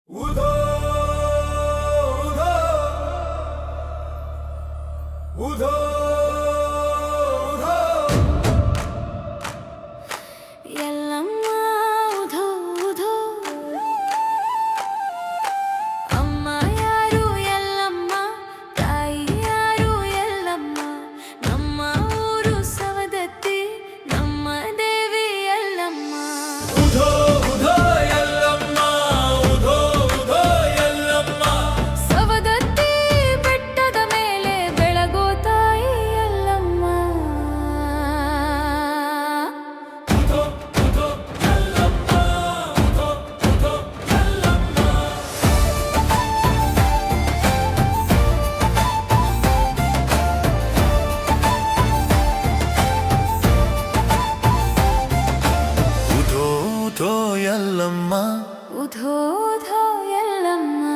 Udo, Udo, Udo, Udo. Yellamma Udo Udo. Amma yaru Yellamma, tayi yaru Yellamma. Namma uru Savadatti, namma devi Yellamma. Udo, Udo, Yellamma, Udo, Udo, Yellamma. Savadatti ಬೆಟ್ಟದ ಮೇಲೆ ಬೆಳಗೋ ತಾಯಿ Yellamma. Udo, Udo, Yellamma, Udo, Udo, Yellamma. ಉಧೋ ಉಧೋ Yellamma ಉಧೋ ಉಧೋ Yellamma.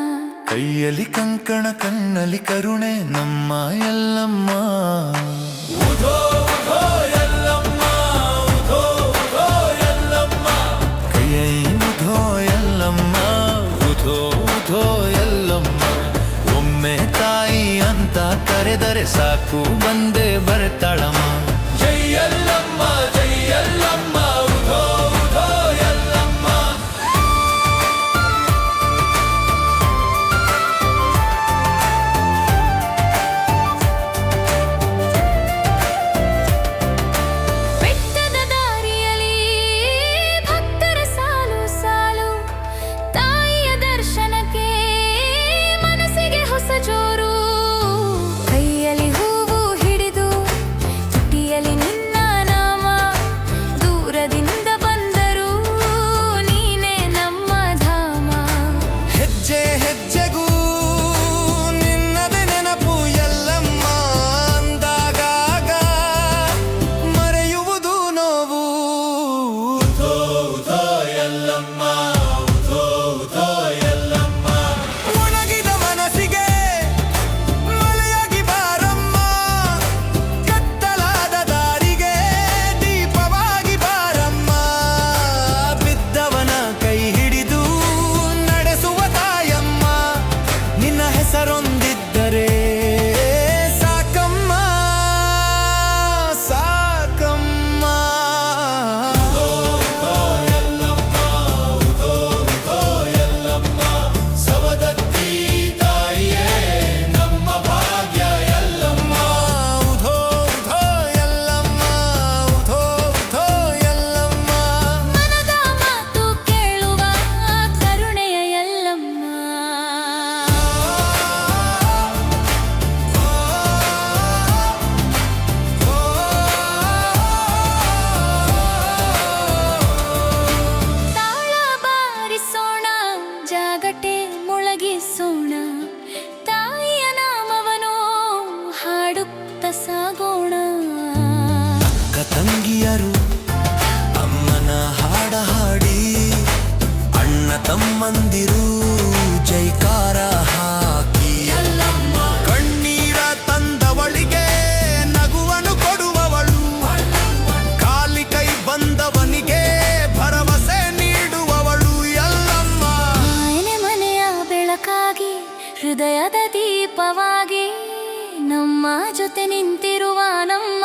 ಕೈಯಲ್ಲಿ ಕಂಕಣ ಕಣ್ಣಲ್ಲಿ ಕರುಣೆ ನಮ್ಮ Yellamma Udo, Udo, Yellamma, Udo, Udo, Yellamma. ಕೈಯೈ ಉಧೋ Yellamma ಉಧೋ ಉಧೋ Yellamma ಒಮ್ಮೆ ತಾಯಿ ಅಂತ ಕರೆದರೆ ಸಾಕು ಬಂದೇ ಬರ್ತಾಳಮ್ಮ ಜೈ ಯಲ್ಲಮ್ಮ, ಜೈ ಯಲ್ಲಮ್ಮ, ಉಧೋ, ಉಧೋ, ಯಲ್ಲಮ್ಮ. ಬೆಟ್ಟದ ದಾರಿಯಲ್ಲಿ ಭಕ್ತರ ಸಾಲು ಸಾಲು, ತಾಯಿಯ ದರ್ಶನಕ್ಕೆ ಮನಸ್ಸಿಗೆ ಹೊಸ ಜೋರು. ಕೈಯಲ್ಲಿ ಹೂವು ಹಿಡಿದು ತುಟಿಯಲ್ಲಿ ನಿನ್ನ ನಾಮ, ದೂರದಿಂದ ಬಂದರು ನೀನೇ ನಮ್ಮ ಧಾಮ. ಹೆಜ್ಜೆ ಹೆಜ್ಜೆಗೂ ನಿನ್ನದೆ ನೆನಪು ಯಲ್ಲಮ್ಮ ಅಂದಾಗಾಗ ಮರೆಯುವುದು ನೋವು ಉಧೋ, ಉಧೋ, ಯಲ್ಲಮ್ಮ, ಉಧೋ, ಉಧೋ, ಯಲ್ಲಮ್ಮ. ಒಣಗಿದ ಮನಸ್ಸಿಗೆ ಮಳೆಯಾಗಿ ಬಾರಮ್ಮ ಕತ್ತಲಾದ ದಾರಿಗೆ ದೀಪವಾಗಿ ಬಾರಮ್ಮ ಬಿದ್ದವನ ಕೈ ಹಿಡಿದು ನಡೆಸುವ ತಾಯಮ್ಮ ನಿನ್ನ ಹೆಸರೊಂದಿದ್ದರೆ ಸಾಕಮ್ಮ ಸಾಕಮ್ಮ ಸವದತ್ತಿ ತಾಯಿಯೇ ನಮ್ಮ ಭಾಗ್ಯ ಯಲ್ಲಮ್ಮ. ಉಧೋ ಉಧೋ ಯಲ್ಲಮ್ಮ ಉಧೋ ಉಧೋ ಯಲ್ಲಮ್ಮ ಮನದ ಮಾತು ಕೇಳುವ ಕರುಣೆಯ Yellamma. ತಾಳ ಬಾರಿಸೋಣ, ಜಾಗಟೆ ಮೊಳಗಿಸೋಣ, ತಾಯಿಯ ನಾಮವನು ಹಾಡುತ್ತ ಸಾಗೋಣ. ಅಕ್ಕ ತಂಗಿಯರು ಅಮ್ಮನ ಹಾಡ ಹಾಡಿ ಅಣ್ಣ ತಮ್ಮಂದಿರು ಜೈಕಾರ ಹಾಕಿ ಕಣ್ಣೀರ ತಂದವಳಿಗೆ ನಗುವನು ಕೊಡುವವಳು ಖಾಲಿ ಕೈ ಬಂದವನಿಗೆ ಭರವಸೆ ನೀಡುವವಳು ಯಲ್ಲಮ್ಮ ಆಯನೆ ಮನೆಯ ಬೆಳಕಾಗಿ, ಹೃದಯದ ದೀಪವಾಗಿ ನಮ್ಮ ಜೊತೆ ನಿಂತಿರುವ ನಮ್ಮ